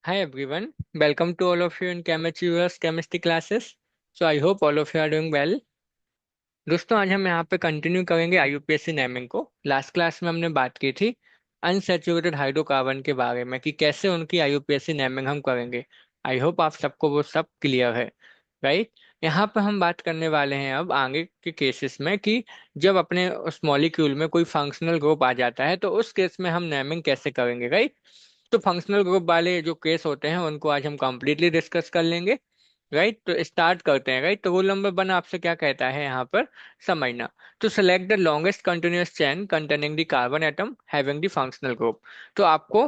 Hi everyone, welcome to all of you in Chemistry viewers chemistry classes. So I hope all of you are doing well. दोस्तों आज हम यहाँ पे continue करेंगे आईयूपीएससी naming को। Last class में हमने बात की थी अनसैचुरेटेड हाइड्रोकार्बन के बारे में कि कैसे उनकी आईयूपीएससी नेमिंग हम करेंगे। आई होप आप सबको वो सब क्लियर है, राइट। यहाँ पे हम बात करने वाले हैं अब आगे के केसेस में कि जब अपने उस मॉलिक्यूल में कोई फंक्शनल ग्रुप आ जाता है तो उस केस में हम नेमिंग कैसे करेंगे, राइट। तो फंक्शनल ग्रुप वाले जो केस होते हैं उनको आज हम कंप्लीटली डिस्कस कर लेंगे, राइट। तो स्टार्ट करते हैं, राइट। तो रूल नंबर 1 आपसे क्या कहता है यहाँ पर समझना। तो select the longest continuous chain containing the carbon atom having the functional group. तो आपको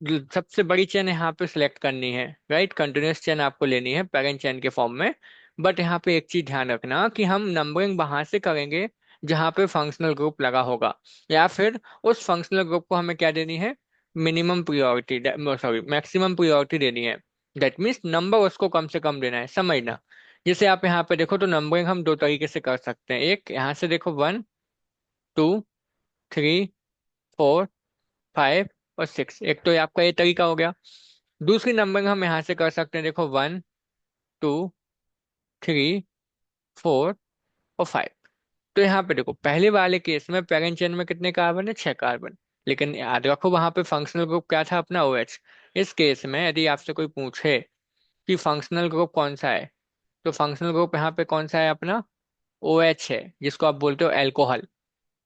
जो सबसे बड़ी चेन यहाँ पे सिलेक्ट करनी है, राइट। कंटिन्यूअस चेन आपको लेनी है पेरेंट चेन के फॉर्म में। बट यहाँ पे एक चीज ध्यान रखना कि हम नंबरिंग वहां से करेंगे जहाँ पे फंक्शनल ग्रुप लगा होगा, या फिर उस फंक्शनल ग्रुप को हमें क्या देनी है, minimum priority, sorry maximum priority देनी है। दैट मीन्स नंबर उसको कम से कम देना है, समझना। जैसे आप यहाँ पे देखो तो नंबरिंग हम दो तरीके से कर सकते हैं। एक यहाँ से देखो 1, 2, 3, 4, 5 और 6। एक तो ये आपका ये तरीका हो गया। दूसरी नंबरिंग हम यहाँ से कर सकते हैं, देखो 1, 2, 3, 4 और 5। तो यहाँ पे देखो पहले वाले केस में पेरेंट चेन में कितने कार्बन है, 6 कार्बन। लेकिन याद रखो वहां पे फंक्शनल ग्रुप क्या था, अपना OH। इस केस में यदि आपसे कोई पूछे कि फंक्शनल ग्रुप कौन सा है, तो फंक्शनल ग्रुप यहाँ पे कौन सा है, अपना OH है, जिसको आप बोलते हो एल्कोहल।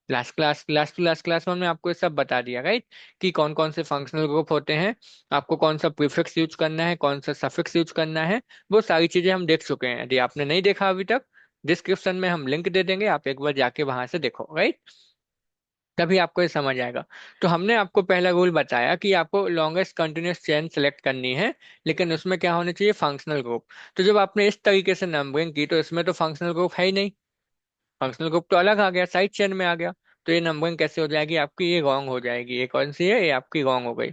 लास्ट क्लास में हमने आपको ये सब बता दिया, राइट, कि कौन कौन से फंक्शनल ग्रुप होते हैं, आपको कौन सा प्रीफिक्स यूज करना है, कौन सा सफिक्स यूज करना है। वो सारी चीजें हम देख चुके हैं। यदि आपने नहीं देखा अभी तक, डिस्क्रिप्शन में हम लिंक दे देंगे, आप एक बार जाके वहां से देखो, राइट। तभी आपको ये समझ आएगा। तो हमने आपको पहला रूल बताया कि आपको लॉन्गेस्ट कंटिन्यूअस चेन सेलेक्ट करनी है, लेकिन उसमें क्या होना चाहिए, फंक्शनल ग्रुप। तो जब आपने इस तरीके से नंबरिंग की तो इसमें तो फंक्शनल ग्रुप है ही नहीं, फंक्शनल ग्रुप तो अलग आ गया, साइड चेन में आ गया। तो ये नंबरिंग कैसे हो जाएगी आपकी, ये रॉन्ग हो जाएगी। ये कौन सी है, ये आपकी रॉन्ग हो गई,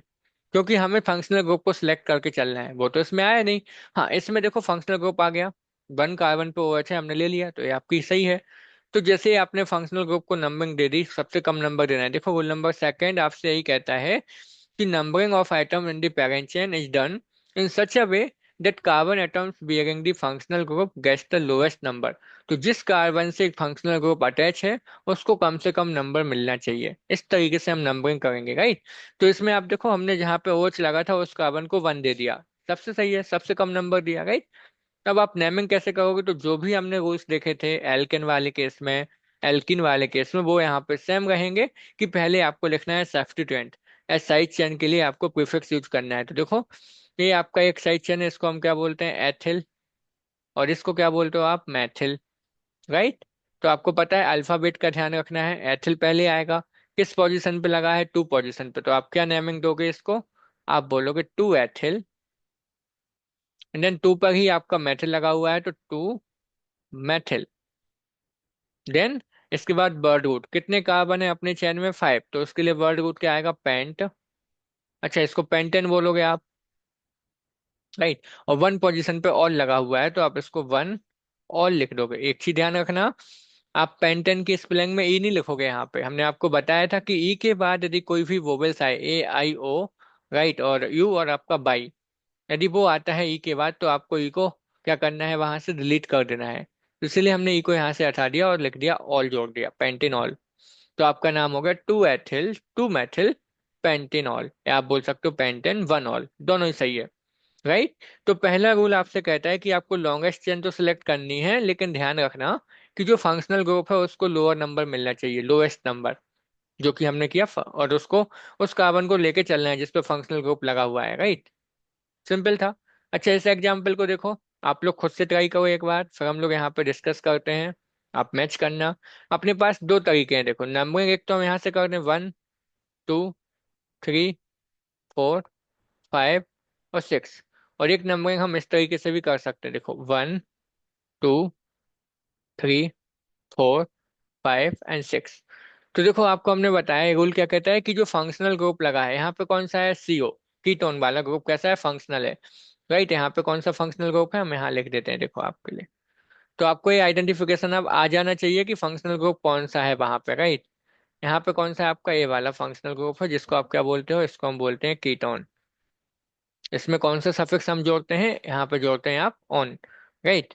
क्योंकि हमें फंक्शनल ग्रुप को सिलेक्ट करके चलना है, वो तो इसमें आया नहीं। हाँ, इसमें देखो फंक्शनल ग्रुप आ गया, 1 कार्बन पे OH है, हमने ले लिया, तो ये आपकी सही है। तो जैसे ही आपने फंक्शनल ग्रुप को नंबरिंग दे दी, सबसे कम नंबर देना है। देखो रूल नंबर सेकंड आपसे यही कहता है कि numbering of atom in the parent chain is done in such a way that carbon atoms bearing the functional group gets the lowest number। तो जिस कार्बन से फंक्शनल ग्रुप अटैच है उसको कम से कम नंबर मिलना चाहिए। इस तरीके से हम नंबरिंग करेंगे, राइट। तो इसमें आप देखो हमने जहाँ पे OH लगा था उस कार्बन को 1 दे दिया, सबसे सही है, सबसे कम नंबर दिया, राइट। अब आप नेमिंग कैसे करोगे, तो जो भी हमने रूल्स देखे थे एल्केन वाले केस में, एल्किन वाले केस में, वो यहाँ पे सेम रहेंगे। कि पहले आपको लिखना है सब्स्टिट्यूएंट, एस साइड चेन के लिए आपको प्रीफिक्स यूज करना है। तो देखो ये आपका एक साइड चेन है, इसको हम क्या बोलते हैं, एथिल। और इसको क्या बोलते हो आप, मैथिल, राइट। तो आपको पता है अल्फाबेट का ध्यान रखना है, एथिल पहले आएगा। किस पोजीशन पे लगा है, 2 पोजीशन पे। तो आप क्या नेमिंग दोगे इसको, आप बोलोगे 2 एथिल। एंड देन 2 पर ही आपका मेथिल लगा हुआ है, तो 2 मेथिल। देन इसके बाद वर्ड रूट, कितने कार्बन है अपने चेन में, 5, तो उसके लिए वर्ड रूट क्या आएगा, पेंट। अच्छा, इसको पेंटेन बोलोगे आप, राइट। और 1 पोजीशन पे ऑल लगा हुआ है, तो आप इसको 1 ऑल लिख दोगे। एक चीज ध्यान रखना, आप पेंटेन की स्पेलिंग में ई नहीं लिखोगे। यहाँ पे हमने आपको बताया था कि ई के बाद यदि कोई भी वोवेल्स आए, A I O, राइट, और यू और आपका बाई, यदि वो आता है ई के बाद, तो आपको ई को क्या करना है, वहां से डिलीट कर देना है। तो इसलिए हमने ई को यहाँ से हटा दिया और लिख दिया ऑल, जोड़ दिया पेंटेन ऑल। तो आपका नाम हो गया 2 एथिल 2 मेथिल पेंटेनॉल, या आप बोल सकते हो पेंटेन 1 ऑल, दोनों ही सही है, राइट। तो पहला रूल आपसे कहता है कि आपको लॉन्गेस्ट चेन तो सिलेक्ट करनी है, लेकिन ध्यान रखना कि जो फंक्शनल ग्रुप है उसको लोअर नंबर मिलना चाहिए, लोएस्ट नंबर, जो कि हमने किया। और उसको उस कार्बन को लेके चलना है जिसपे फंक्शनल ग्रुप लगा हुआ है, राइट। सिंपल था। अच्छा, इस एग्जाम्पल को देखो, आप लोग खुद से ट्राई करो एक बार, फिर हम लोग यहाँ पे डिस्कस करते हैं। आप मैच करना। अपने पास दो तरीके हैं, देखो नंबरिंग। एक तो हम यहाँ से करते हैं 1, 2, 3, 4, 5 और 6। और एक नंबरिंग हम इस तरीके से भी कर सकते हैं, देखो 1, 2, 3, 4, 5 एंड 6। तो देखो आपको हमने बताया रूल क्या कहता है कि जो फंक्शनल ग्रुप लगा है यहाँ पे कौन सा है, CO, कीटोन वाला ग्रुप कैसा है, फंक्शनल है, राइट। यहाँ पे कौन सा फंक्शनल ग्रुप है, हम यहाँ लिख देते हैं, देखो आपके लिए। तो आपको ये आइडेंटिफिकेशन अब आ जाना चाहिए कि फंक्शनल ग्रुप कौन सा है वहां पे, राइट। यहाँ पे कौन सा है आपका, ये वाला फंक्शनल ग्रुप है, जिसको आप क्या बोलते हो, इसको हम बोलते हैं कीटोन। इसमें कौन सा सफिक्स हम जोड़ते हैं, यहाँ पे जोड़ते हैं आप ऑन, राइट।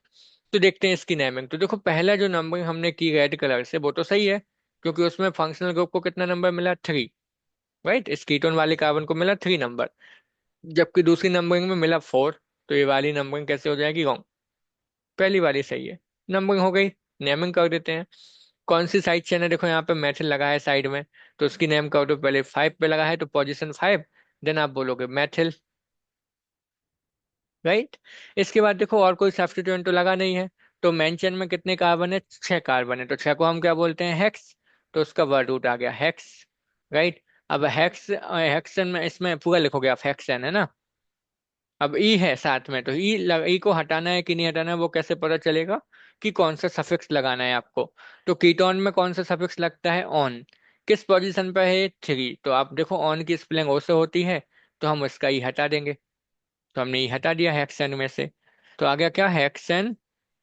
तो देखते हैं इसकी नेमिंग। तो देखो पहला जो नंबरिंग हमने की रेड कलर से वो तो सही है, क्योंकि उसमें फंक्शनल ग्रुप को कितना नंबर मिला, 3, राइट। इस कीटोन वाले कार्बन को मिला 3 नंबर, जबकि दूसरी नंबरिंग में मिला 4। तो ये वाली नंबरिंग कैसे हो जाएगी, रॉन्ग। पहली वाली सही है, नंबरिंग हो गई। नेमिंग कर देते हैं। कौन सी साइड चेन है, देखो यहाँ पे मेथल लगा है साइड में, तो उसकी नेम कर दो। पहले 5 पे लगा है तो पोजीशन 5, देन आप बोलोगे मेथिल, राइट। इसके बाद देखो और कोई सब्स्टिट्यूएंट तो लगा नहीं है, तो मेन चेन में कितने कार्बन है, 6 कार्बन है, तो 6 को हम क्या बोलते हैं, हेक्स। तो उसका वर्ड रूट आ गया हेक्स, राइट। अब हेक्स हेक्सन में इसमें पूरा लिखोगे आप, हेक्सन है ना। अब ई है साथ में, तो ई को हटाना है कि नहीं हटाना है, वो कैसे पता चलेगा कि कौन सा सफिक्स लगाना है आपको। तो कीटोन में कौन सा सफिक्स लगता है, ऑन। किस पोजीशन पे है, 3। तो आप देखो ऑन की स्पेलिंग ओ से होती है, तो हम उसका ई हटा देंगे। तो हमने ई हटा दिया हेक्सेन में से। तो आ गया क्या, हेक्सेन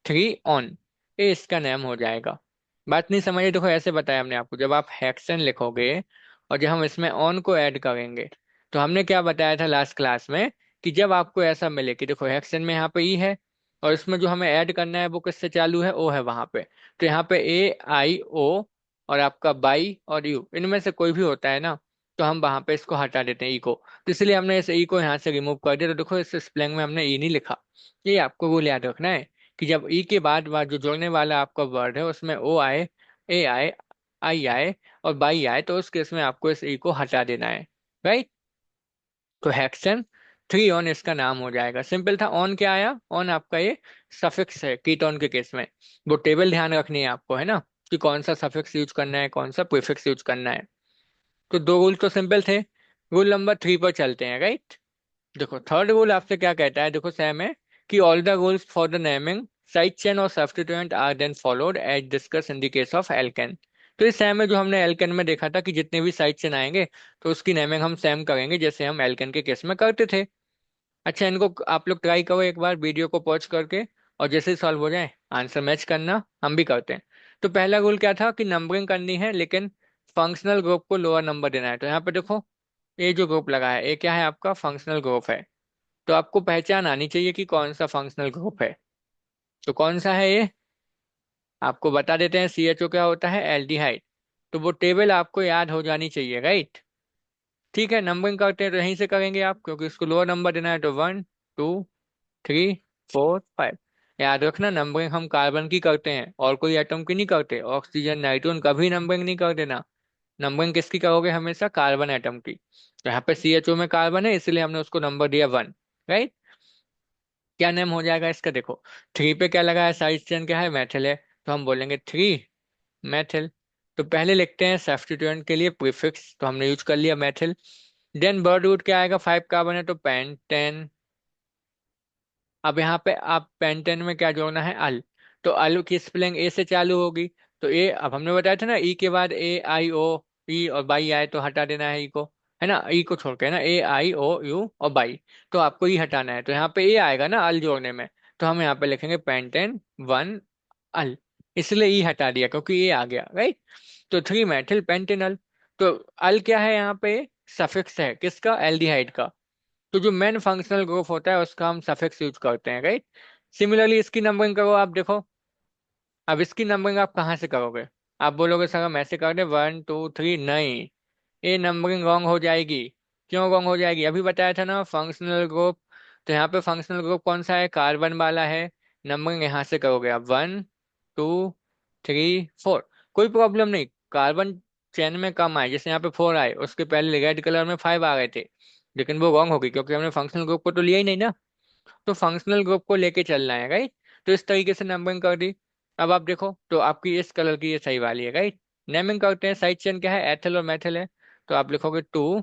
3 ऑन। ये इसका नाम हो जाएगा। बात नहीं समझे, देखो ऐसे बताया हमने आपको, जब आप हेक्सेन लिखोगे और जब हम इसमें ऑन को ऐड करेंगे, तो हमने क्या बताया था लास्ट क्लास में, कि जब आपको ऐसा मिले कि देखो हेक्सेन में यहाँ पे ई है, और इसमें जो हमें ऐड करना है वो किससे चालू है, ओ है वहां पे। तो यहाँ पे A I O और आपका बाई और यू, इनमें से कोई भी होता है ना, तो हम वहां पे इसको हटा देते हैं, ई को। तो इसलिए हमने इस ई को यहाँ से रिमूव कर दिया। तो देखो इस स्पेलिंग में हमने ई नहीं लिखा। ये आपको रूल याद रखना है कि जब ई के बाद जो जोड़ने वाला आपका वर्ड है उसमें ओ आए, A I, I आए और बाई आए, तो उस केस में आपको इस ई को हटा देना है, राइट। तो हेक्सेन 3 ऑन इसका नाम हो जाएगा। सिंपल था। ऑन क्या आया, ऑन आपका ये सफिक्स है कीटोन के केस में। वो टेबल ध्यान रखनी है आपको, है ना, कि कौन सा सफिक्स यूज करना है, कौन सा प्रीफिक्स यूज करना है। तो दो रूल तो सिंपल थे। रूल नंबर 3 पर चलते हैं, राइट। देखो थर्ड रूल आपसे क्या कहता है, देखो सेम है, कि all the rules for the naming side chain और substituent are then followed as discussed in the case of alkane. तो ये सेम है जो हमने एल्केन में देखा था, कि जितने भी साइड चेन आएंगे तो उसकी नेमिंग हम सेम करेंगे जैसे हम एल्केन के केस में करते थे। अच्छा, इनको आप लोग ट्राई करो एक बार वीडियो को पॉज करके, और जैसे ही सॉल्व हो जाए आंसर मैच करना, हम भी करते हैं। तो पहला रूल क्या था, कि नंबरिंग करनी है लेकिन फंक्शनल ग्रुप को लोअर नंबर देना है। तो यहाँ पे देखो ये जो ग्रुप लगा है, ये क्या है, आपका फंक्शनल ग्रुप है। तो आपको पहचान आनी चाहिए कि कौन सा फंक्शनल ग्रुप है। तो कौन सा है ये, आपको बता देते हैं। CHO क्या होता है, एल्डिहाइड। तो वो टेबल आपको याद हो जानी चाहिए, राइट। ठीक है, नंबरिंग करते हैं तो यहीं से करेंगे आप, क्योंकि इसको लोअर नंबर देना है। तो 1, 2, 3, 4, 5। याद रखना, नंबरिंग हम कार्बन की करते हैं और कोई एटम की नहीं करते। ऑक्सीजन, नाइट्रोजन कभी नंबरिंग नहीं कर देना। नंबरिंग किसकी करोगे, हमेशा कार्बन एटम की। तो यहाँ पे CHO में कार्बन है, इसलिए हमने उसको नंबर दिया 1, राइट। क्या नेम हो जाएगा इसका, देखो 3 पे क्या लगा है, साइड चेन क्या है, मेथिल है। तो हम बोलेंगे 3 मेथिल। तो पहले लिखते हैं सब्स्टिट्यूएंट के लिए प्रीफिक्स, तो हमने यूज कर लिया मेथिल। देन वर्ड रूट क्या आएगा, 5 कार्बन है तो पेंटेन। अब यहाँ पे आप पेंटेन में क्या जोड़ना है, अल। तो अल की स्पेलिंग ए से चालू होगी। तो ए, अब हमने बताया था ना, ई के बाद A I O, ई और बाई आए तो हटा देना है ई को, है ना। ई को छोड़ के ना, A I O U और बाई, तो आपको ई हटाना है। तो यहाँ पे ए आएगा ना अल जोड़ने में, तो हम यहाँ पे लिखेंगे पेंटेन 1 अल। इसलिए ई हटा दिया क्योंकि ए आ गया, राइट। तो 3 मेथिल पेंटेनल। तो अल क्या है यहाँ पे, सफिक्स है किसका, एल्डिहाइड का। तो जो मेन फंक्शनल ग्रुप होता है उसका हम सफिक्स यूज करते हैं, राइट। सिमिलरली इसकी नंबरिंग करो आप, देखो अब इसकी नंबरिंग आप कहाँ से करोगे। आप बोलोगे सर हम ऐसे कर दे 1, 2, 3, नहीं, ये नंबरिंग रॉन्ग हो जाएगी। क्यों रॉन्ग हो जाएगी, अभी बताया था ना फंक्शनल ग्रुप। तो यहाँ पे फंक्शनल ग्रुप कौन सा है, कार्बन वाला है। नंबरिंग यहाँ से करोगे आप 1, 2, 3, 4, कोई प्रॉब्लम नहीं। कार्बन चेन में कम आए, जैसे यहाँ पे 4 आए, उसके पहले रेड कलर में 5 आ गए थे, लेकिन वो रॉन्ग होगी क्योंकि हमने फंक्शनल ग्रुप को तो लिया ही नहीं ना। तो फंक्शनल ग्रुप को लेके चलना है, राइट। तो इस तरीके से नंबरिंग कर दी। अब आप देखो तो आपकी इस कलर की ये सही वाली है, राइट। नेमिंग करते हैं, साइड चेन क्या है, एथिल और मेथिल है। तो आप लिखोगे 2,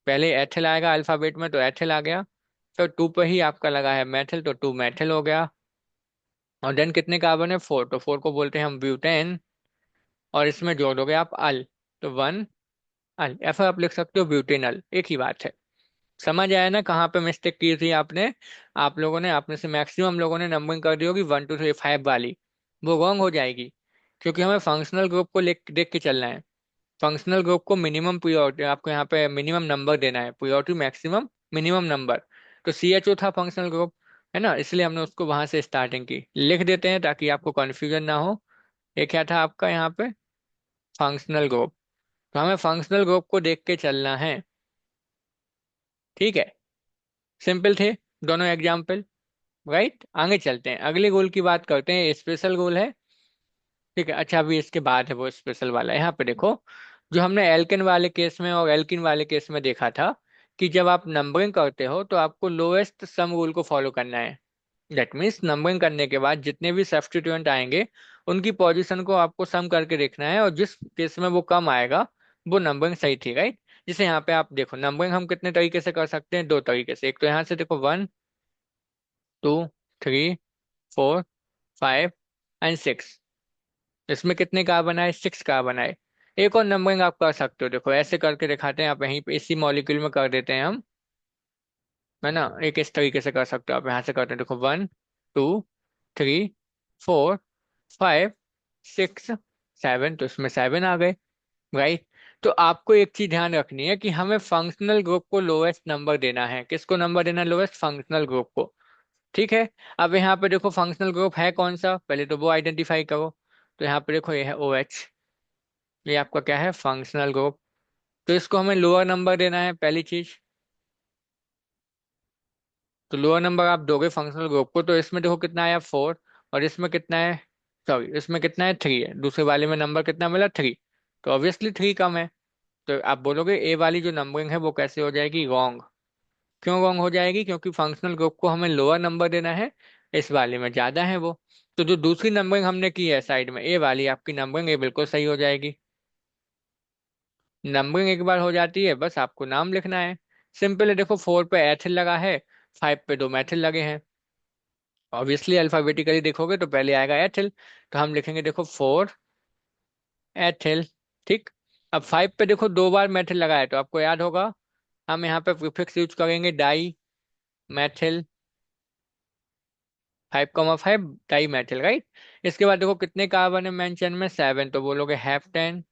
पहले एथिल आएगा अल्फाबेट में, तो एथिल आ गया। तो 2 पे ही आपका लगा है मेथिल, तो 2 मेथिल हो गया। और देन कितने कार्बन है, 4, तो 4 को बोलते हैं हम ब्यूटेन। और इसमें जोड़ दोगे आप अल, तो 1 अल, या फिर आप लिख सकते हो ब्यूटेनल, एक ही बात है। समझ आया ना कहाँ पे मिस्टेक की थी आपने। आप लोगों ने, आप में से मैक्सिमम लोगों ने नंबरिंग कर दी होगी 1, 2, 3, 5 वाली, वो रॉन्ग हो जाएगी। क्योंकि हमें फंक्शनल ग्रुप को देख के चलना है। फंक्शनल ग्रुप को मिनिमम प्रियोरिटी, आपको यहाँ पे मिनिमम नंबर देना है, प्रियोरिटी मैक्सिमम मिनिमम नंबर। तो CHO था फंक्शनल ग्रुप, है ना, इसलिए हमने उसको वहां से स्टार्टिंग की। लिख देते हैं ताकि आपको कंफ्यूजन ना हो। ये क्या था आपका यहाँ पे, फंक्शनल ग्रुप। तो हमें फंक्शनल ग्रुप को देख के चलना है। ठीक है, सिंपल थे दोनों एग्जाम्पल। राइट, आगे चलते हैं, अगले गोल की बात करते हैं, स्पेशल गोल है। ठीक है, अच्छा अभी इसके बाद है वो स्पेशल वाला। यहाँ पे देखो, जो हमने एल्केन वाले केस में और एल्किन वाले केस में देखा था कि जब आप नंबरिंग करते हो तो आपको लोएस्ट सम रूल को फॉलो करना है। दैट मीन्स नंबरिंग करने के बाद जितने भी सब्स्टिट्यूएंट आएंगे उनकी पोजीशन को आपको सम करके देखना है, और जिस केस में वो कम आएगा वो नंबरिंग सही थी। राइट, जैसे यहाँ पे आप देखो, नंबरिंग हम कितने तरीके से कर सकते हैं, दो तरीके से। एक तो यहाँ से देखो 1, 2, 3, 4, 5 एंड 6, इसमें कितने कार्बन आए, 6 कार्बन आए। एक और नंबरिंग आप कर सकते हो, देखो ऐसे करके दिखाते हैं, आप यहीं पे इसी मॉलिक्यूल में कर देते हैं हम, है ना। एक इस तरीके से कर सकते हो आप, यहाँ से करते हैं, देखो 1, 2, 3, 4, 5, 6, 7, तो इसमें 7 आ गए। राइट, तो आपको एक चीज ध्यान रखनी है कि हमें फंक्शनल ग्रुप को लोएस्ट नंबर देना है। किसको नंबर देना है, लोएस्ट फंक्शनल ग्रुप को। ठीक है, अब यहाँ पे देखो फंक्शनल ग्रुप है कौन सा, पहले तो वो आइडेंटिफाई करो। तो यहाँ पे देखो ये है OH, ये आपका क्या है, फंक्शनल ग्रुप। तो इसको हमें लोअर नंबर देना है, पहली चीज। तो लोअर नंबर आप दोगे फंक्शनल ग्रुप को, तो इसमें देखो कितना आया 4, और इसमें कितना है, सॉरी इसमें कितना है, 3 है, दूसरे वाले में नंबर कितना मिला, 3। तो ऑब्वियसली 3 कम है। तो आप बोलोगे ए वाली जो नंबरिंग है वो कैसे हो जाएगी, रॉन्ग। क्यों रॉन्ग हो जाएगी, क्योंकि फंक्शनल ग्रुप को हमें लोअर नंबर देना है, इस वाले में ज्यादा है वो। तो जो दूसरी नंबरिंग हमने की है साइड में, ए वाली आपकी नंबरिंग, ये बिल्कुल सही हो जाएगी। नंबरिंग एक बार हो जाती है, बस आपको नाम लिखना है। सिंपल है, देखो 4 पे एथिल लगा है, 5 पे दो मैथिल लगे हैं। ऑब्वियसली अल्फाबेटिकली देखोगे तो पहले आएगा एथिल, तो हम लिखेंगे देखो 4 एथिल। ठीक, अब 5 पे देखो 2 बार मैथिल लगा है, तो आपको याद होगा हम यहाँ पे प्रीफिक्स यूज करेंगे di methyl, 5,5 di methyl. Right, इसके बाद देखो कितने कार्बन है मेंशन में, 7, तो बोलोगे हेप्टेन।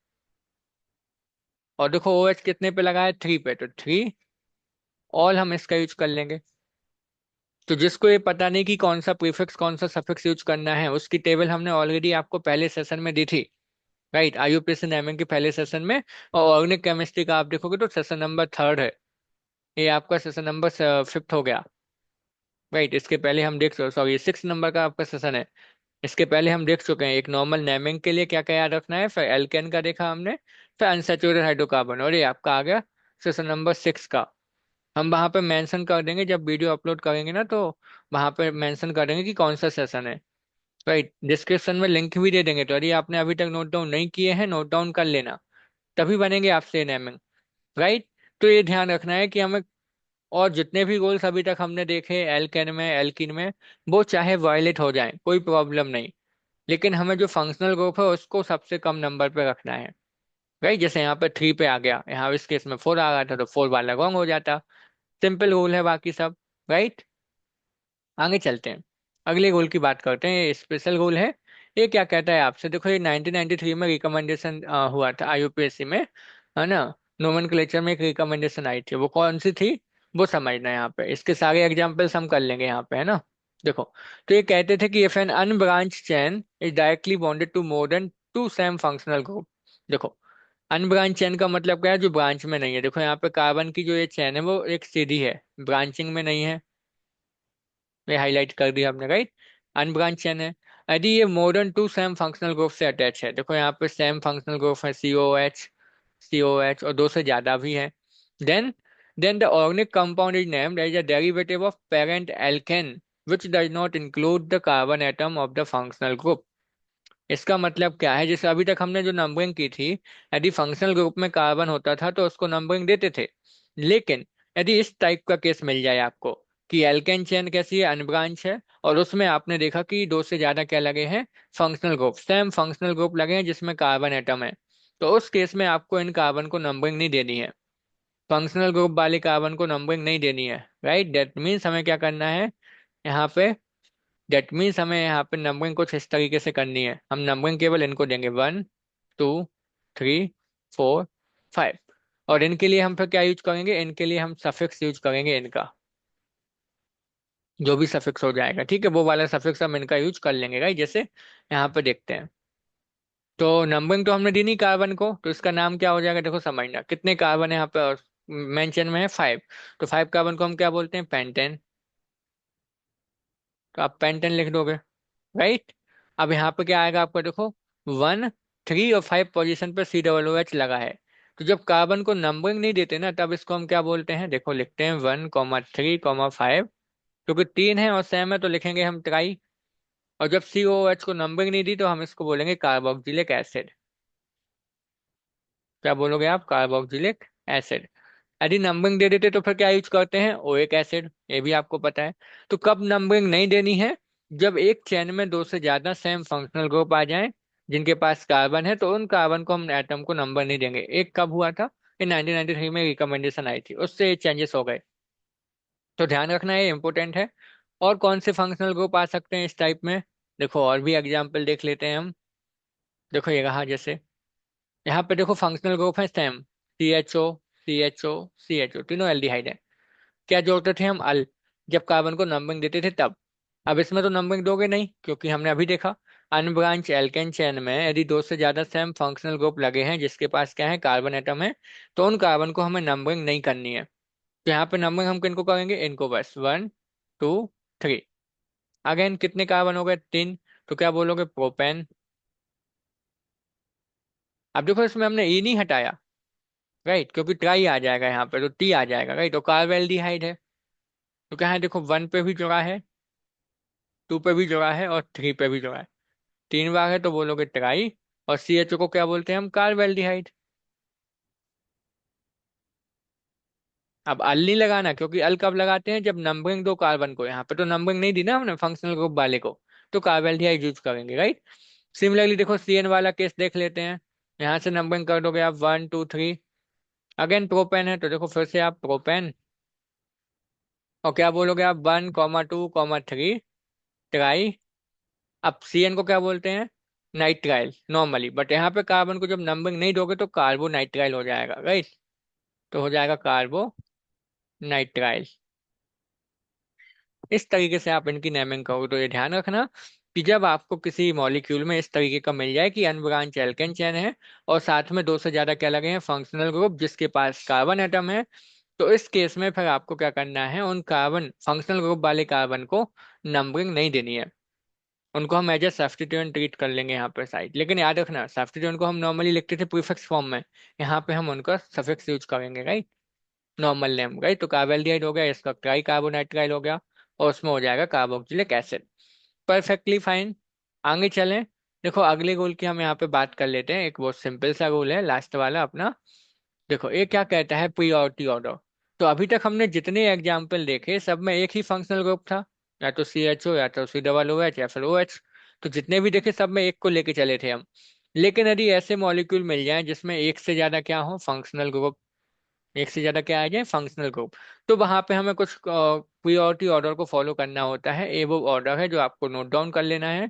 और देखो OH कितने पे लगा है, 3 पे, तो 3 ऑल हम इसका यूज कर लेंगे। तो जिसको ये पता नहीं कि कौन सा प्रीफिक्स कौन सा सफिक्स यूज करना है, उसकी टेबल हमने ऑलरेडी आपको पहले सेशन में दी थी। राइट, IUPAC नैमिंग के पहले सेशन में। और ऑर्गेनिक केमिस्ट्री का आप देखोगे तो सेशन नंबर 3 है, ये आपका सेशन नंबर 5 हो गया। राइट, इसके पहले हम देख, सॉरी 6 नंबर का आपका सेशन है। इसके पहले हम देख चुके हैं एक नॉर्मल नेमिंग के लिए क्या क्या याद रखना है, फिर एल्केन का देखा हमने, फिर अनसैचुरेटेड हाइड्रोकार्बन, और ये आपका आ गया सेशन नंबर 6 का। हम वहां पे मेंशन कर देंगे, जब वीडियो अपलोड करेंगे ना तो वहां पे मेंशन कर देंगे कि कौन सा सेशन है। राइट, डिस्क्रिप्शन में लिंक भी दे देंगे, तो यदि आपने अभी तक नोट डाउन नहीं किए हैं, नोट डाउन कर लेना, तभी बनेंगे आपसे नेमिंग। राइट, तो ये ध्यान रखना है कि हमें, और जितने भी गोल्स अभी तक हमने देखे एल्केन में एल्किन में, वो चाहे वायलेट हो जाए कोई प्रॉब्लम नहीं, लेकिन हमें जो फंक्शनल ग्रुप है उसको सबसे कम नंबर पे रखना है। राइट, जैसे यहाँ पे 3 पे आ गया, यहाँ इस केस में 4 आ गया था, तो 4 वाला रॉन्ग हो जाता। सिंपल रूल है बाकी सब। राइट, आगे चलते हैं, अगले गोल की बात करते हैं, ये स्पेशल गोल है। ये क्या कहता है आपसे, देखो ये 1993 में रिकमेंडेशन हुआ था IUPAC में, है ना। नोमेनक्लेचर में एक रिकमेंडेशन आई थी, वो कौन सी थी, वो समझना है यहाँ पे। इसके सारे एग्जाम्पल्स हम कर लेंगे यहाँ पे, है ना। देखो, तो ये कहते थे कि if an unbranch chain is directly bonded to more than two same functional group. देखो, अनब्रांच चेन का मतलब क्या है, जो ब्रांच में नहीं है। देखो यहाँ पे कार्बन की जो ये चेन है वो एक सीधी है, ब्रांचिंग में नहीं है, ये हाईलाइट कर दिया हमने। राइट, अनब्रांच चेन है, यदि ये more than two same functional group से अटैच है। देखो यहाँ पे सेम फंक्शनल ग्रुप है, COH और दो से ज्यादा भी है। Then then the organic compound is named as a derivative of parent alkane which does not include the carbon atom of the functional group. इसका मतलब क्या है, जैसे अभी तक हमने जो नंबरिंग की थी, यदि फंक्शनल ग्रुप में कार्बन होता था तो उसको नंबरिंग देते थे। लेकिन यदि इस टाइप का केस मिल जाए आपको कि एल्केन चेन कैसी है, अनब्रांच है, और उसमें आपने देखा कि दो से ज्यादा क्या लगे हैं, functional group, same functional group लगे हैं जिसमें कार्बन एटम है, तो उस केस में आपको इन कार्बन को नंबरिंग नहीं देनी है, फंक्शनल ग्रुप वाले कार्बन को नंबरिंग नहीं देनी है। राइट, दैट मीन्स हमें क्या करना है यहाँ पे, दैट मीन्स हमें यहाँ पे नंबरिंग कुछ इस तरीके से करनी है। हम नंबरिंग केवल इनको देंगे 1, 2, 3, 4, 5। और इनके लिए हम फिर क्या यूज करेंगे, इनके लिए हम सफिक्स यूज करेंगे इनका, जो भी सफिक्स हो जाएगा, ठीक है, वो वाला सफिक्स हम इनका यूज कर लेंगे राइट। जैसे यहाँ पे देखते हैं, तो नंबरिंग तो हमने दी नहीं कार्बन को, तो इसका नाम क्या हो जाएगा, देखो समझना कितने कार्बन है यहाँ पे, और मेंशन में है 5, तो 5 कार्बन को हम क्या बोलते हैं, पेंटेन। तो आप पेंटेन लिख दोगे राइट। अब यहाँ पे क्या आएगा आपका, देखो 1, 3 और 5 पोजीशन पे COOH लगा है। तो जब कार्बन को नंबरिंग नहीं देते ना, तब इसको हम क्या बोलते हैं, देखो लिखते हैं 1, 3, 5, क्योंकि 3 है और सेम है तो लिखेंगे हम ट्राई। और जब COOH को नंबरिंग नहीं दी तो हम इसको बोलेंगे कार्बोक्सिलिक एसिड। क्या बोलोगे आप, कार्बोक्सिलिक एसिड। यदि नंबरिंग दे देते तो फिर क्या यूज करते हैं, ओइक एसिड, ये भी आपको पता है। तो कब नंबरिंग नहीं देनी है, जब एक चेन में दो से ज्यादा सेम फंक्शनल ग्रुप आ जाएं जिनके पास कार्बन है, तो उन कार्बन को हम एटम को नंबर नहीं देंगे। एक कब हुआ था, ये 1993 में रिकमेंडेशन आई थी, उससे चेंजेस हो गए। तो ध्यान रखना है, इंपॉर्टेंट है। और कौन से फंक्शनल ग्रुप आ सकते हैं इस टाइप में, देखो और भी एग्जाम्पल देख लेते हैं हम। देखो ये रहा, जैसे यहाँ पे देखो फंक्शनल ग्रुप है सेम, CHO, तीनों एल्डिहाइड है। क्या जोड़ते थे हम, अल, जब कार्बन को नंबरिंग देते थे तब। अब इसमें तो नंबरिंग दोगे नहीं, क्योंकि हमने अभी देखा अनब्रांच एल्केन चेन में यदि दो से ज्यादा सेम फंक्शनल ग्रुप लगे हैं जिसके पास क्या है, कार्बन एटम है, तो उन कार्बन को हमें नंबरिंग नहीं करनी है। तो यहाँ पे नंबरिंग हम किनको करेंगे, इनको बस 1, 2, 3। अगेन कितने कार्बन हो गए, 3, तो क्या बोलोगे, प्रोपेन। अब देखो इसमें हमने ई नहीं हटाया राइट, क्योंकि ट्राई आ जाएगा यहाँ पे, तो टी आ जाएगा राइट, तो कार्बेल्डिहाइड है। तो क्या है, देखो 1 पे भी जुड़ा है, 2 पे भी जुड़ा है और 3 पे भी जुड़ा है, 3 बार है तो बोलोगे ट्राई। और CHO को क्या बोलते हैं हम, कार्बेल्डिहाइड। अब अल नहीं लगाना, क्योंकि अल कब लगाते हैं, जब नंबरिंग दो कार्बन को, यहाँ पे तो नंबरिंग नहीं दी ना हमने फंक्शनल ग्रुप वाले को, तो कार्बेल्डिहाइड यूज करेंगे राइट। सिमिलरली देखो CN वाला केस देख लेते हैं, यहाँ से नंबरिंग कर दोगे आप 1, 2, 3। अगेन प्रोपेन है तो देखो फिर से आप प्रोपेन, और क्या बोलोगे आप, 1, 2, 3 ट्राई। अब CN को क्या बोलते हैं, नाइट्राइल नॉर्मली, बट यहाँ पे कार्बन को जब नंबरिंग नहीं दोगे तो कार्बो नाइट्राइल हो जाएगा राइट। तो हो जाएगा कार्बो नाइट्राइल। इस तरीके से आप इनकी नेमिंग करोगे, तो ये ध्यान रखना कि जब आपको किसी मॉलिक्यूल में इस तरीके का मिल जाए कि अनब्रांच एल्केन चेन है और साथ में दो से ज्यादा क्या लगे हैं, फंक्शनल ग्रुप जिसके पास कार्बन एटम है, तो इस केस में फिर आपको क्या करना है, उन कार्बन फंक्शनल ग्रुप वाले कार्बन को नंबरिंग नहीं देनी है, उनको हम एज ए सब्स्टिट्यूएंट ट्रीट कर लेंगे यहाँ पे साइड। लेकिन याद रखना, सब्स्टिट्यूएंट को हम नॉर्मली लिखते थे प्रीफिक्स फॉर्म में, यहाँ पे हम उनका सफिक्स यूज करेंगे राइट, नॉर्मल नेम राइट। तो कार्बेल्डिहाइड हो गया, इसका ट्राई कार्बोनाइट्राइल हो गया, और उसमें हो जाएगा कार्बोक्सिलिक एसिड। Perfectly fine. आगे चलें, देखो अगले रूल की हम यहाँ पे बात कर लेते हैं, एक बहुत सिंपल सा रूल है लास्ट वाला अपना। देखो ये क्या कहता है, प्रियोरिटी ऑर्डर। तो अभी तक हमने जितने एग्जाम्पल देखे सब में एक ही फंक्शनल ग्रुप था, या तो CHO या तो COOH या फिर OH। तो जितने भी देखे सब में एक को लेके चले थे हम। लेकिन यदि ऐसे मॉलिक्यूल मिल जाएं जिसमें एक से ज्यादा क्या हो, फंक्शनल ग्रुप, एक से ज्यादा क्या आ जाए, फंक्शनल ग्रुप, तो वहां पे हमें कुछ प्रियोरिटी ऑर्डर को फॉलो करना होता है। ये वो ऑर्डर है जो आपको नोट डाउन कर लेना है।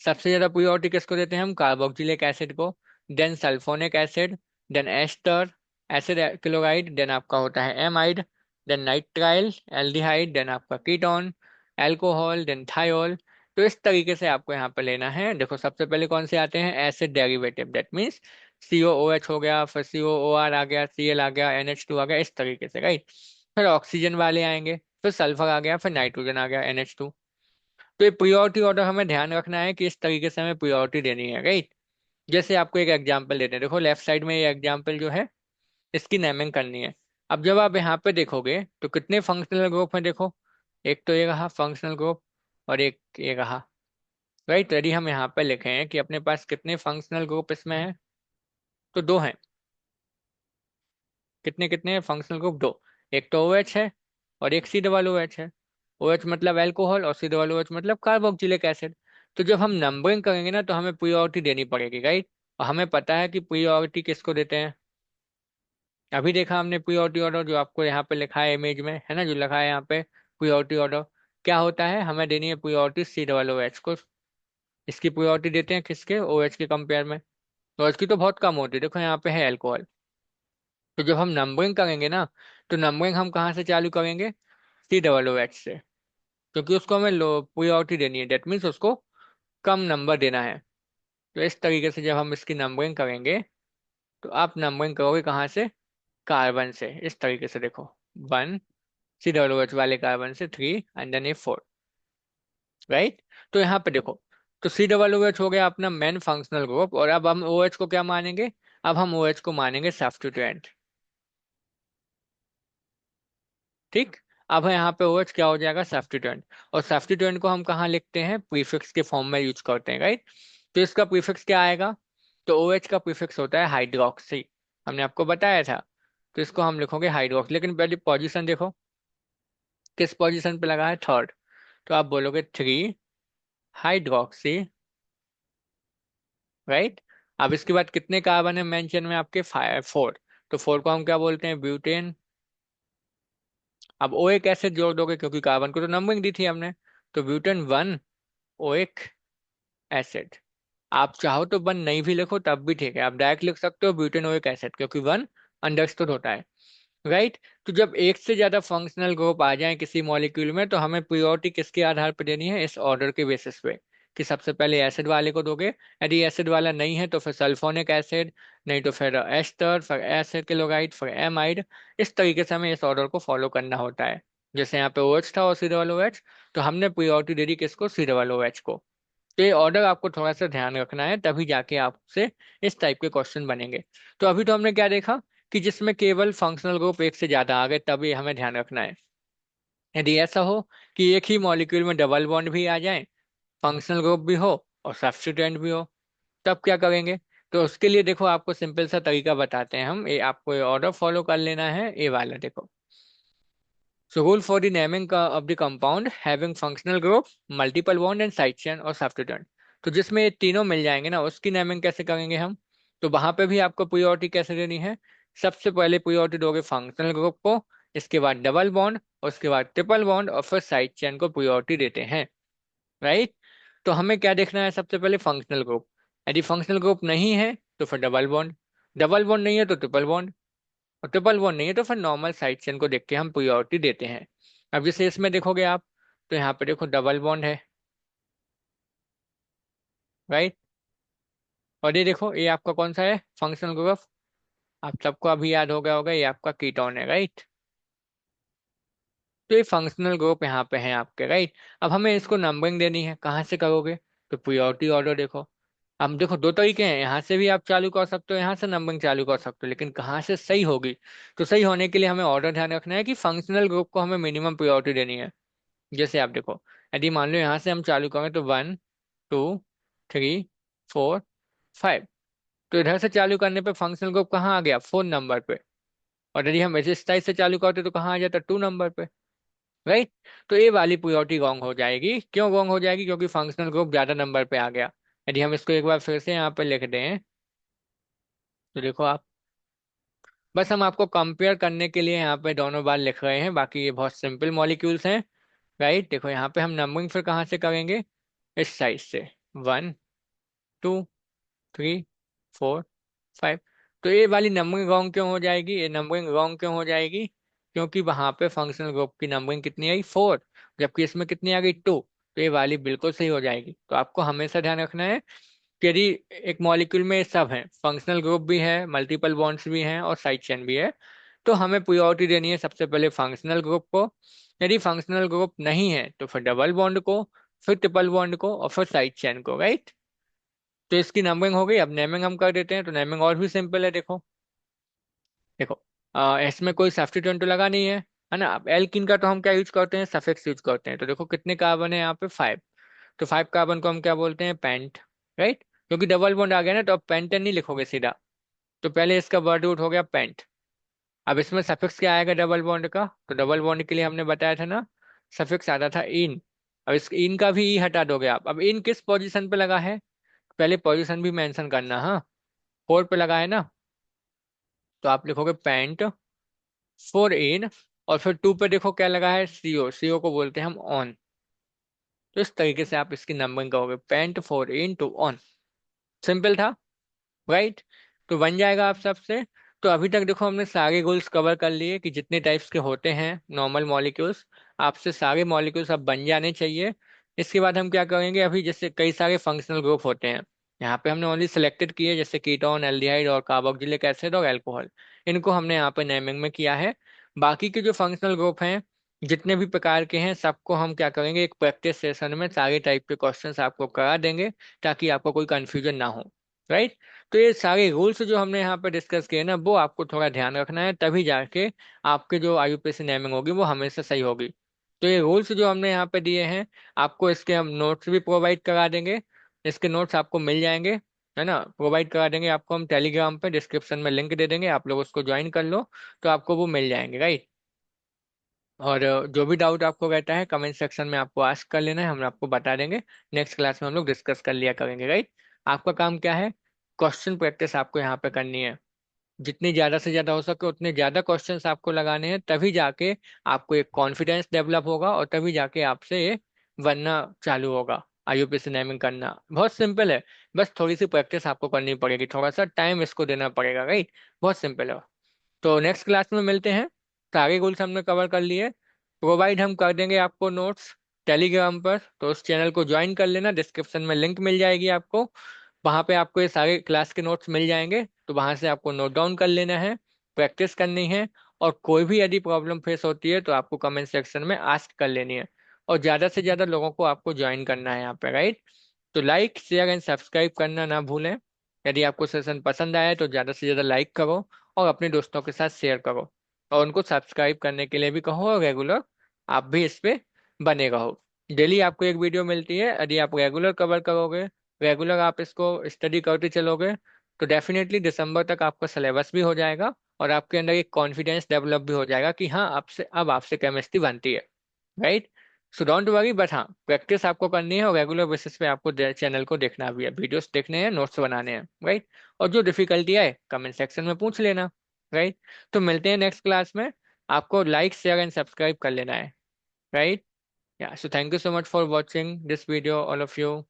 सबसे ज्यादा प्रायोरिटी किसको देते हैं हम, कार्बोक्सिलिक एसिड को, then sulphonic acid, then ester acid chloride, then आपका होता है amide, then nitrile aldehyde, then आपका कीटोन, एल्कोहल, देन थायोल। तो इस तरीके से आपको यहाँ पे लेना है। देखो सबसे पहले कौन से आते हैं, acid derivative, that means COOH हो गया, फिर COOR आ गया, Cl आ गया, NH2 आ गया, इस तरीके से राइट। फिर ऑक्सीजन वाले आएंगे, फिर सल्फर आ गया, फिर नाइट्रोजन आ गया, NH2। तो ये प्रियोरिटी ऑर्डर हमें ध्यान रखना है कि इस तरीके से हमें प्रियोरिटी देनी है राइट। जैसे आपको एक एग्जांपल देते हैं, देखो लेफ्ट साइड में ये एग्जांपल जो है इसकी नेमिंग करनी है। अब जब आप यहाँ पे देखोगे तो कितने फंक्शनल ग्रुप हैं, देखो एक तो ये रहा फंक्शनल ग्रुप, और एक ये रहा राइट। यदि हम यहाँ पे लिखें कि अपने पास कितने फंक्शनल ग्रुप इसमें है, तो दो हैं। कितने कितने फंक्शनल ग्रुप, दो। एक तो OH है और एक COOH है। OH मतलब अल्कोहल और COOH मतलब कार्बोक्सिलिक एसिड। तो जब हम नंबरिंग करेंगे ना तो हमें प्रियोरिटी देनी पड़ेगी राइट। और हमें पता है कि प्रियोरिटी किसको देते हैं, अभी देखा हमने प्रियोरिटी ऑर्डर जो आपको यहाँ पे लिखा है इमेज में, है ना, जो लिखा है यहाँ पे प्रियोरिटी ऑर्डर, क्या होता है, हमें देनी है प्रियोरिटी COOH को। इसकी प्रियोरिटी देते हैं किसके, OH के कंपेयर में। OH की तो बहुत कम होती है, देखो यहाँ पे है अल्कोहल, तो जब हम नंबरिंग करेंगे ना, तो नंबरिंग हम कहाँ से चालू करेंगे? COOH से, क्योंकि उसको हमें लो प्रायोरिटी देनी है, डेट मीन्स उसको कम नंबर देना है। तो इस तरीके से जब हम इसकी नंबरिंग करेंगे, तो आप नंबरिंग करोगे कहाँ से? कार्बन से। इस तरीके से देखो, 1, COOH वाले कार्बन से 3, एंड देन ये 4, राइट। तो यहाँ पे देखो, तो COOH हो गया अपना मेन फंक्शनल ग्रुप, और अब हम OH को क्या मानेंगे? अब हम OH को मानेंगे सब्स्टिट्यूएंट। ठीक। अब यहाँ पे OH क्या हो जाएगा? सब्स्टिट्यूएंट। और सब्स्टिट्यूएंट को हम कहाँ लिखते हैं? प्रीफिक्स के फॉर्म में यूज करते हैं, राइट। तो इसका प्रीफिक्स क्या आएगा? तो OH का प्रीफिक्स होता है हाइड्रोक्सी, हमने आपको बताया था। तो इसको हम लिखोगे हाइड्रोक्सी, लेकिन पहले पोजीशन देखो, किस पोजीशन पे लगा है? थर्ड। तो आप बोलोगे 3 हाइड्रोक्सी, राइट। अब इसके बाद कितने कार्बन है मेंशन में आपके? 4। तो 4 को हम क्या बोलते हैं? ब्यूटेन। अब ओएक एसिड जोड़ दोगे, क्योंकि कार्बन को तो नंबरिंग दी थी हमने। तो ब्यूटेन 1 ओएक एसिड। आप चाहो तो 1 नहीं भी लिखो तब भी ठीक है, आप डायरेक्ट लिख सकते हो ब्यूटेन ओएक एसिड, क्योंकि 1 अंडरस्टूड होता है, राइट। तो जब एक से ज्यादा फंक्शनल ग्रुप आ जाए किसी मॉलिक्यूल में, तो हमें प्रियोरिटी किसके आधार पर देनी है? इस ऑर्डर के बेसिस पे, कि सबसे पहले एसिड वाले को दोगे। यदि एसिड वाला नहीं है तो फिर सल्फोनिक एसिड, नहीं तो फिर एस्टर, फिर एसिड क्लोराइड, फिर एमाइड। इस तरीके से हमें इस ऑर्डर को फॉलो करना होता है। जैसे यहाँ पे OH था और COOH, तो हमने प्रियोरिटी दे दी किसको? COOH को। तो ये ऑर्डर आपको थोड़ा सा ध्यान रखना है, तभी जाके आपसे इस टाइप के क्वेश्चन बनेंगे। तो अभी तो हमने क्या देखा, कि जिसमें केवल फंक्शनल ग्रुप एक से ज्यादा आ गए, तभी हमें ध्यान रखना है। यदि ऐसा हो कि एक ही मॉलिक्यूल में डबल बॉन्ड भी आ जाए, फंक्शनल ग्रुप भी हो और सब्स्टिट्यूएंट भी हो, तब क्या करेंगे? तो उसके लिए देखो, आपको सिंपल सा तरीका बताते हैं हम। ये आपको ये ऑर्डर फॉलो कर लेना है, ये वाला देखो। So rule for the naming of the compound having functional group, multiple bond and side chain और substituent। तो जिसमें ये तीनों मिल जाएंगे ना, उसकी नेमिंग कैसे करेंगे हम? तो वहां पे भी आपको प्रायोरिटी कैसे देनी है? सबसे पहले प्रायोरिटी दोगे फंक्शनल ग्रुप को, इसके बाद डबल बॉन्ड, उसके बाद ट्रिपल बॉन्ड, और फिर साइड चेन को प्रायोरिटी देते हैं, राइट। तो हमें क्या देखना है? सबसे पहले फंक्शनल ग्रुप। यदि फंक्शनल ग्रुप नहीं है तो फिर डबल बॉन्ड, डबल बॉन्ड नहीं है तो ट्रिपल बॉन्ड, और ट्रिपल बॉन्ड नहीं है तो फिर नॉर्मल साइड चेन को देख के हम प्रायोरिटी देते हैं। अब जैसे इसमें देखोगे आप, तो यहाँ पे देखो डबल बॉन्ड है, राइट। और ये देखो, ये आपका कौन सा है? Functional group. आप सबको अभी याद हो गया होगा, ये आपका कीटोन है, राइट। तो ये फंक्शनल ग्रुप यहाँ पे है आपके, राइट। अब हमें इसको नंबरिंग देनी है, कहाँ से करोगे? तो प्रायोरिटी ऑर्डर देखो। अब देखो, दो तरीके हैं, यहाँ से भी आप चालू कर सकते हो, यहाँ से नंबरिंग चालू कर सकते हो, लेकिन कहाँ से सही होगी? तो सही होने के लिए हमें ऑर्डर ध्यान रखना है कि फंक्शनल ग्रुप को हमें मिनिमम प्रायोरिटी देनी है। जैसे आप देखो, यदि मान लो यहाँ से हम चालू करें, तो 1, 2, 3, 4, 5। तो इधर से चालू करने पे फंक्शनल ग्रुप कहाँ आ गया? 4 नंबर पे। और यदि हम इस टाइप से चालू करते तो कहाँ आ जाता? 2 नंबर पे, राइट। तो ये वाली प्रायोरिटी रॉन्ग हो जाएगी। क्यों रॉन्ग हो जाएगी? क्योंकि फंक्शनल ग्रुप ज्यादा नंबर पे आ गया। यदि हम इसको एक बार फिर से यहाँ पे लिख दें, तो देखो आप, बस हम आपको कंपेयर करने के लिए यहाँ पे दोनों बार लिख रहे हैं, बाकी ये बहुत सिंपल मॉलिक्यूल्स हैं, राइट। देखो यहाँ पे हम नंबरिंग फिर कहाँ से करेंगे? इस साइड से, 1, 2, 3, 4, 5। तो ये वाली नंबरिंग रॉन्ग क्यों हो जाएगी? ये नंबरिंग रॉन्ग क्यों हो जाएगी? क्योंकि वहां पे फंक्शनल ग्रुप की नंबरिंग कितनी आई? 4, जबकि इसमें कितनी आ गई? 2। तो ये वाली बिल्कुल सही हो जाएगी। तो आपको हमेशा ध्यान रखना है कि यदि एक मॉलिक्यूल में सब है, फंक्शनल ग्रुप भी है, मल्टीपल बॉन्ड्स भी हैं और साइड चेन भी है, तो हमें प्रायोरिटी देनी है सबसे पहले फंक्शनल ग्रुप को। यदि फंक्शनल ग्रुप नहीं है तो फिर डबल बॉन्ड को, फिर ट्रिपल बॉन्ड को, और फिर साइड चेन को, राइट। तो इसकी नंबरिंग हो गई। अब नेमिंग हम कर देते हैं, तो नेमिंग और भी सिंपल है। देखो देखो, इसमें कोई सब्स्टिट्यूएंट तो लगा नहीं है ना। अब एल्किन का तो हम क्या यूज करते हैं? सफिक्स यूज करते हैं। तो देखो कितने कार्बन है यहाँ पे? 5। तो 5 कार्बन को हम क्या बोलते हैं? Pent, right. क्योंकि डबल बॉन्ड आ गया ना, तो अब पेंटेन नहीं लिखोगे सीधा। तो पहले इसका वर्ड रूट हो गया पेंट। अब इसमें सफिक्स क्या आएगा डबल बॉन्ड का? तो डबल बॉन्ड के लिए हमने बताया था ना, सफिक्स आता था इन। अब इस इन का भी ई हटा दोगे आप। अब इन किस पोजीशन पे लगा है? पहले पोजीशन भी मेंशन करना, हाँ। 4 पे लगा है ना, तो आप लिखोगे पेंट 4 इन। और फिर 2 पे देखो क्या लगा है? सीओ। सीओ को बोलते हैं हम ऑन। तो इस तरीके से आप इसकी नंबरिंग करोगे, pent 4 en two one. Simple था, राइट। तो बन जाएगा आप सबसे। तो अभी तक देखो हमने सारे गोल्स कवर कर लिए कि जितने टाइप्स के होते हैं नॉर्मल मॉलिक्यूल्स, आपसे सारे मॉलिक्यूल्स अब बन जाने चाहिए। इसके बाद हम क्या करेंगे, अभी जैसे कई सारे फंक्शनल ग्रुप होते हैं, यहाँ पे हमने ओनली सिलेक्टेड किए, जैसे कीटोन, एल्डिहाइड और कार्बोक्सिलिक एसिड और अल्कोहल, इनको हमने यहाँ पे नेमिंग में किया है। बाकी के जो फंक्शनल ग्रुप हैं जितने भी प्रकार के हैं, सबको हम क्या करेंगे, एक प्रैक्टिस सेशन में सारे टाइप के क्वेश्चंस आपको करा देंगे, ताकि आपको कोई कंफ्यूजन ना हो। राइट। तो ये सारे रूल्स जो हमने यहाँ पे डिस्कस किए ना, वो आपको थोड़ा ध्यान रखना है, तभी जाके आपके जो आईयूपीएससी नेमिंग होगी वो हमेशा सही होगी। तो ये रूल्स जो हमने यहाँ पे दिए हैं, आपको इसके हम नोट्स भी प्रोवाइड करा देंगे। इसके नोट्स आपको मिल जाएंगे, है ना, प्रोवाइड करा देंगे आपको हम टेलीग्राम पे, डिस्क्रिप्शन में लिंक दे देंगे, आप लोग उसको ज्वाइन कर लो, तो आपको वो मिल जाएंगे। राइट। और जो भी डाउट आपको रहता है कमेंट सेक्शन में आपको आस्क कर लेना है, हम आपको बता देंगे। नेक्स्ट क्लास में हम लोग डिस्कस कर लिया करेंगे। राइट। आपका काम क्या है, क्वेश्चन प्रैक्टिस आपको यहाँ पे करनी है। जितनी ज्यादा से ज्यादा हो सके उतने ज्यादा क्वेश्चंस आपको लगाने हैं, तभी जाके आपको एक कॉन्फिडेंस डेवलप होगा, और तभी जाके आपसे ये बनना चालू होगा। आईयूपीएससी नेमिंग करना बहुत सिंपल है, बस थोड़ी सी प्रैक्टिस आपको करनी पड़ेगी, थोड़ा सा टाइम इसको देना पड़ेगा। राइट। बहुत सिंपल है। तो नेक्स्ट क्लास में मिलते हैं। सारे गोल्स हमने कवर कर लिए, प्रोवाइड हम कर देंगे आपको नोट्स टेलीग्राम पर, तो उस चैनल को ज्वाइन कर लेना, डिस्क्रिप्शन में लिंक मिल जाएगी आपको, वहां पे आपको ये सारे क्लास के नोट्स मिल जाएंगे, तो वहां से आपको नोट डाउन कर लेना है, प्रैक्टिस करनी है। और कोई भी यदि प्रॉब्लम फेस होती है तो आपको कमेंट सेक्शन में आस्क कर लेनी है, और ज्यादा से ज्यादा लोगों को आपको ज्वाइन करना है यहाँ पे। राइट। तो लाइक शेयर एंड सब्सक्राइब करना ना भूलें। यदि आपको सेशन पसंद आया है तो ज़्यादा से ज़्यादा लाइक करो, और अपने दोस्तों के साथ शेयर करो, और उनको सब्सक्राइब करने के लिए भी कहो, और रेगुलर आप भी इस पे बने रहो। डेली आपको एक वीडियो मिलती है, यदि आप रेगुलर कवर करोगे, रेगुलर आप इसको स्टडी करते चलोगे, तो डेफिनेटली दिसंबर तक आपका सिलेबस भी हो जाएगा, और आपके अंदर एक कॉन्फिडेंस डेवलप भी हो जाएगा कि हाँ, आपसे अब आपसे केमिस्ट्री बनती है। Right. So don't worry, but हाँ, प्रैक्टिस आपको करनी है, और रेगुलर बेसिस पे आपको चैनल को देखना भी है, वीडियोस देखने हैं, नोट्स बनाने हैं। राइट। और जो डिफिकल्टी आए कमेंट सेक्शन में पूछ लेना। राइट। तो मिलते हैं नेक्स्ट क्लास में। आपको लाइक शेयर एंड सब्सक्राइब कर लेना है। राइट। या so thank you so much for watching this video all of you.